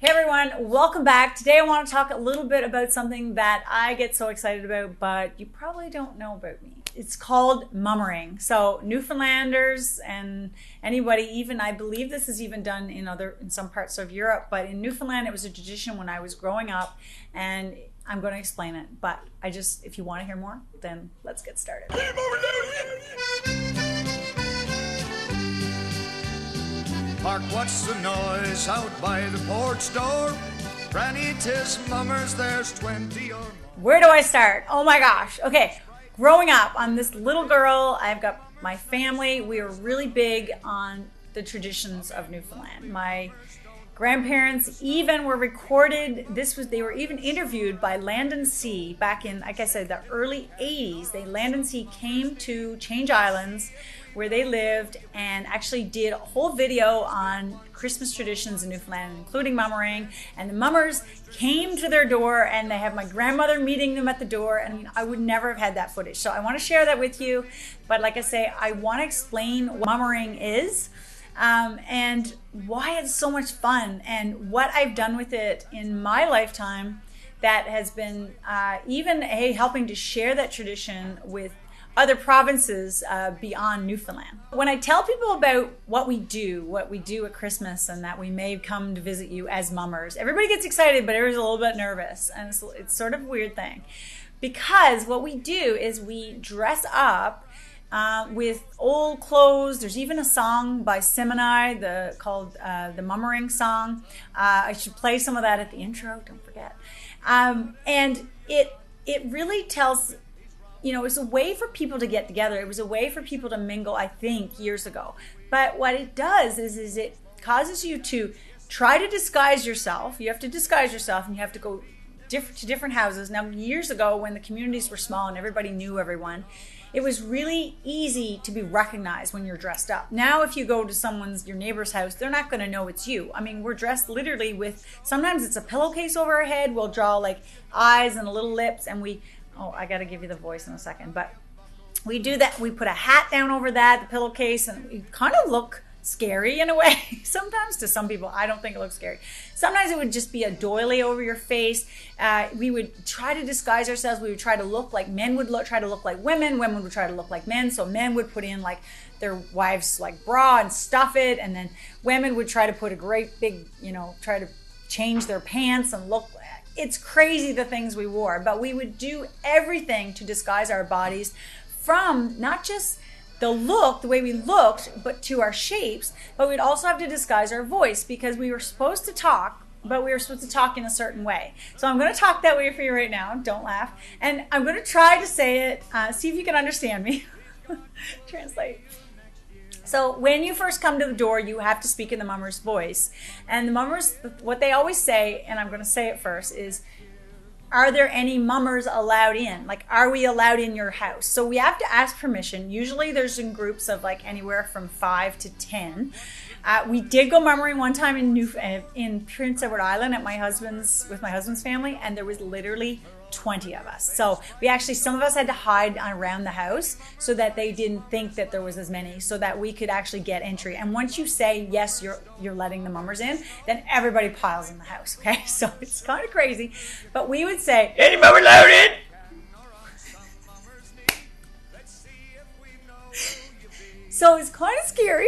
Hey everyone, welcome back. Today I want to talk a little bit about something that I get so excited about, but you probably don't know about me. It's called mummering. So Newfoundlanders and anybody, even I believe this is even done in some parts of Europe, but in Newfoundland it was a tradition when I was growing up, and I'm going to explain it. But if you want to hear more, then let's get started. Hark, what's the noise out by the porch door? Granny, 'tis mummers, there's 20 or more. Where do I start? Oh my gosh. Okay, growing up, I'm this little girl. I've got my family. We are really big on the traditions of Newfoundland. My grandparents even were recorded. They were even interviewed by Land and Sea back in, like I said, the early 80s. Land and Sea came to Change Islands where they lived and actually did a whole video on Christmas traditions in Newfoundland, including mummering. And the mummers came to their door and they have my grandmother meeting them at the door. And I would never have had that footage. So I want to share that with you. But like I say, I want to explain what mummering is and why it's so much fun and what I've done with it in my lifetime that has been even helping to share that tradition with other provinces beyond Newfoundland. When I tell people about what we do at Christmas and that we may come to visit you as mummers, everybody gets excited, but everybody's a little bit nervous. And it's sort of a weird thing. Because what we do is we dress up with old clothes. There's even a song by Simini called the Mummering song. I should play some of that at the intro, don't forget. And it really tells, it was a way for people to get together. It was a way for people to mingle, I think, years ago. But what it does is it causes you to try to disguise yourself. You have to disguise yourself and you have to go to different houses. Now, years ago, when the communities were small and everybody knew everyone, it was really easy to be recognized when you're dressed up. Now, if you go to your neighbor's house, they're not going to know it's you. I mean, we're dressed literally with, sometimes it's a pillowcase over our head. We'll draw like eyes and little lips, and I got to give you the voice in a second, but we do that. We put a hat down over that, the pillowcase, and we kind of look scary in a way. Sometimes to some people, I don't think it looks scary. Sometimes it would just be a doily over your face. We would try to disguise ourselves. We would try to look like men try to look like women. Women would try to look like men. So men would put in like their wives' like bra and stuff it. And then women would try to put a great big, try to change their pants and look. It's crazy the things we wore, but we would do everything to disguise our bodies from not just the look, the way we looked, but to our shapes. But we'd also have to disguise our voice because we were supposed to talk, but we were supposed to talk in a certain way. So I'm going to talk that way for you right now. Don't laugh. And I'm going to try to say it. See if you can understand me. Translate. So when you first come to the door, you have to speak in the mummer's voice. And the mummers, what they always say, and I'm going to say it first, is, are there any mummers allowed in? Like, are we allowed in your house? So we have to ask permission. Usually there's in groups of like anywhere from 5 to 10. We did go mummering one time in Prince Edward Island with my husband's family, and there was literally 20 of us. So some of us had to hide around the house so that they didn't think that there was as many, so that we could actually get entry. And once you say yes, you're letting the mummers in, then everybody piles in the house. Okay, so it's kind of crazy, but we would say, "Any mummer allowed in?" So it's kind of scary.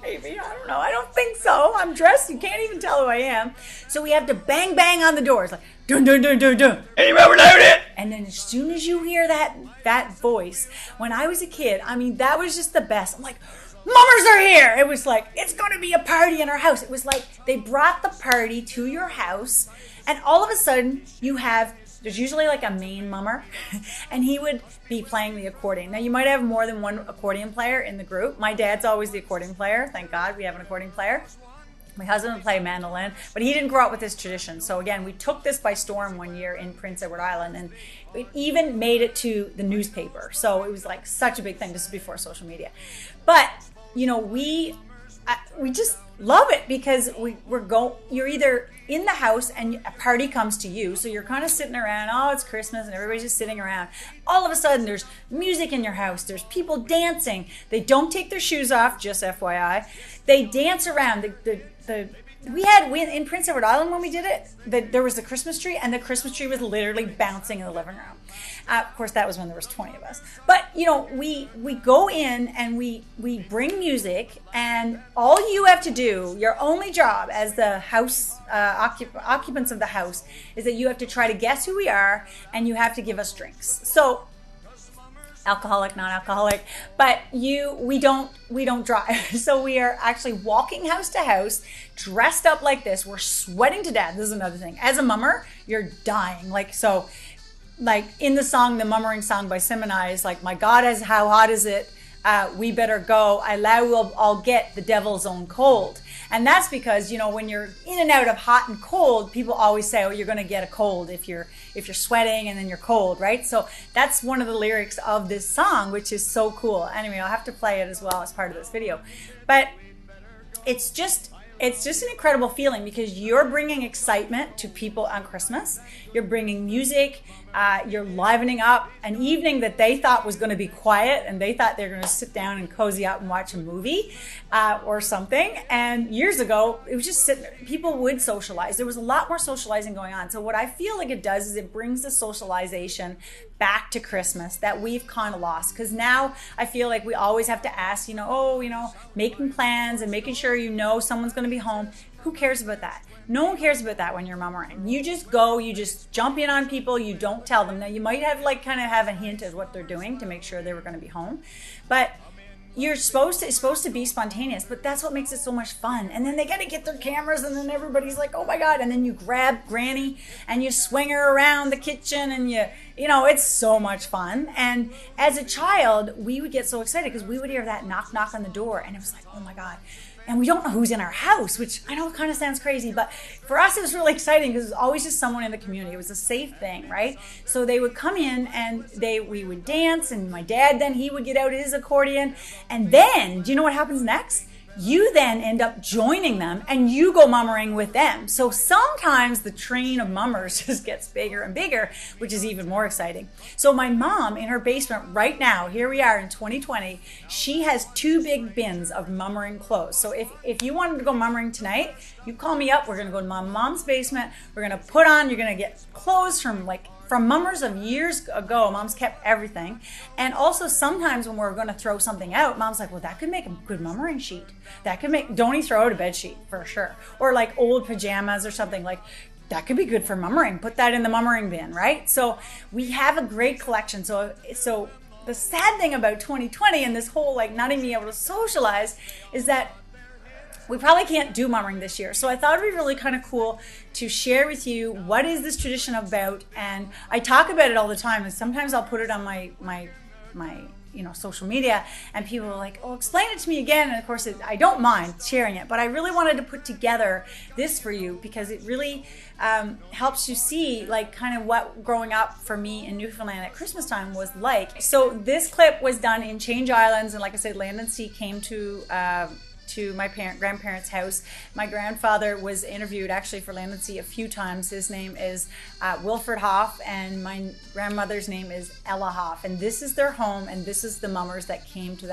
Maybe, I don't know. I don't think so. I'm dressed. You can't even tell who I am. So we have to bang, bang on the doors. Like, dun, dun, dun, dun, dun. Any mummer allowed in? And then as soon as you hear that voice, when I was a kid, I mean, that was just the best. I'm like, mummers are here. It was like, it's going to be a party in our house. It was like they brought the party to your house. And all of a sudden, there's usually like a main mummer, and he would be playing the accordion. Now, you might have more than one accordion player in the group. My dad's always the accordion player. Thank God we have an accordion player. My husband would play mandolin, but he didn't grow up with this tradition. So again, we took this by storm one year in Prince Edward Island, and it even made it to the newspaper. So it was like such a big thing. This is before social media. But, we just love it because you're either in the house and a party comes to you, so you're kind of sitting around, it's Christmas, and everybody's just sitting around. All of a sudden there's music in your house, there's people dancing. They don't take their shoes off, just FYI. They dance around. The we in Prince Edward Island when we did it, there was the Christmas tree, and the Christmas tree was literally bouncing in the living room. Of course, that was when there was 20 of us. But you know, we go in and we bring music, and all you have to do, your only job as the house occupants of the house, is that you have to try to guess who we are, and you have to give us drinks. So, alcoholic, non-alcoholic, but we don't drive. So we are actually walking house to house, dressed up like this. We're sweating to death. This is another thing. As a mummer, you're dying. Like in the song, the Mummering song by Sim and I, is like, my God, how hot is it? We better go. I allow I'll get the devil's own cold. And that's because, you know, when you're in and out of hot and cold, people always say, oh, you're going to get a cold if you're sweating and then you're cold, right? So that's one of the lyrics of this song, which is so cool. Anyway, I'll have to play it as well as part of this video. But it's just an incredible feeling, because you're bringing excitement to people on Christmas. You're bringing music. You're livening up an evening that they thought was going to be quiet, and they thought they were going to sit down and cozy up and watch a movie or something. And years ago, it was just sitting there. People would socialize. There was a lot more socializing going on. So what I feel like it does is it brings the socialization back to Christmas that we've kind of lost. Because now I feel like we always have to ask, making plans and making sure someone's going to be home. Who cares about that? No one cares about that when you're mummering. You just go, you just jump in on people, you don't tell them. Now you might have have a hint of what they're doing to make sure they were going to be home. But it's supposed to be spontaneous, but that's what makes it so much fun. And then they got to get their cameras, and then everybody's like, oh my God. And then you grab Granny and you swing her around the kitchen, and it's so much fun. And as a child, we would get so excited because we would hear that knock, knock on the door, and it was like, oh my God. And we don't know who's in our house, which I know kind of sounds crazy, but for us it was really exciting because it was always just someone in the community. It was a safe thing, right? So they would come in and we would dance, and my dad then he would get out his accordion, and then do you know what happens next? You then end up joining them, and you go mummering with them. So sometimes the train of mummers just gets bigger and bigger, which is even more exciting. So my mom in her basement right now, here we are in 2020, she has 2 big bins of mummering clothes. So if you wanted to go mummering tonight, you call me up. We're going to go to my mom's basement. We're going to put on, you're going to get clothes from mummers of years ago. Mom's kept everything. And also sometimes when we're going to throw something out, Mom's like, well, that could make a good mummering sheet. Don't even throw out a bed sheet for sure. Or like old pajamas or something, like that could be good for mummering. Put that in the mummering bin, right? So we have a great collection. So the sad thing about 2020 and this whole not even being able to socialize is that we probably can't do mummering this year. So I thought it'd be really kind of cool to share with you what is this tradition about. And I talk about it all the time, and sometimes I'll put it on my social media, and people are like, oh, explain it to me again. And of course I don't mind sharing it, but I really wanted to put together this for you because it really helps you see kind of what growing up for me in Newfoundland at Christmas time was like. So this clip was done in Change Islands, and like I said, Land and Sea came to my grandparents' house. My grandfather was interviewed actually for Land and Sea a few times. His name is Wilfred Hoff, and my grandmother's name is Ella Hoff. And this is their home, and this is the mummers that came to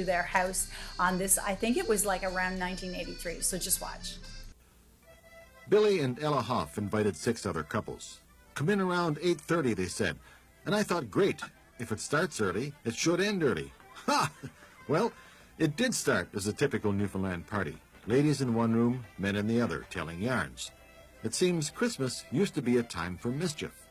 their house on this, I think it was around 1983. So just watch. Billy and Ella Hoff invited 6 other couples. Come in around 8:30, they said. And I thought, great. If it starts early, it should end early. Ha! Well, it did start as a typical Newfoundland party. Ladies in one room, men in the other, telling yarns. It seems Christmas used to be a time for mischief.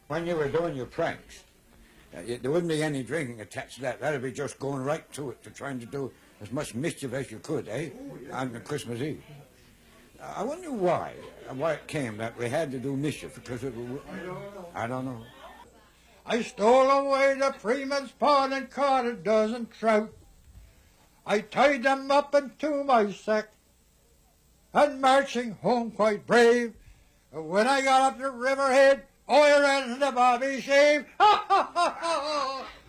When you were doing your pranks, there wouldn't be any drinking attached to that. That'd be just going right to it, to trying to do as much mischief as you could, on Christmas Eve. I wonder why it came that we had to do mischief, because I don't know. I stole away the freeman's pond and caught a dozen trout. I tied them up into my sack, and marching home quite brave. When I got up to Riverhead, I ran to the bobby shave. Ha ha ha ha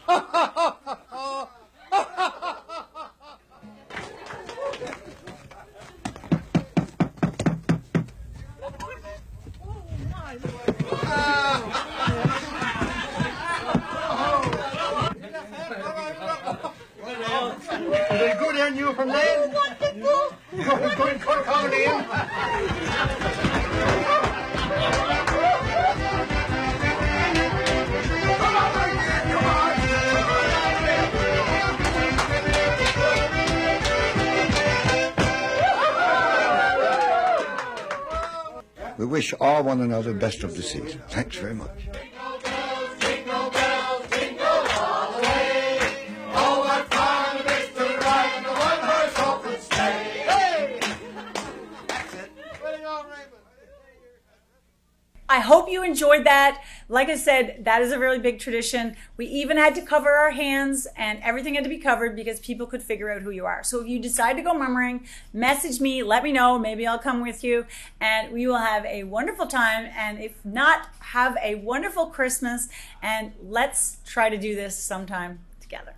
ha ha ha ha. Is it good in Newfoundland? Wonderful! Good Colleen. We wish all one another best of the season. Thanks very much. I hope you enjoyed that. Like I said, that is a really big tradition. We even had to cover our hands, and everything had to be covered because people could figure out who you are. So if you decide to go mummering, message me, let me know. Maybe I'll come with you, and we will have a wonderful time. And if not, have a wonderful Christmas, and let's try to do this sometime together.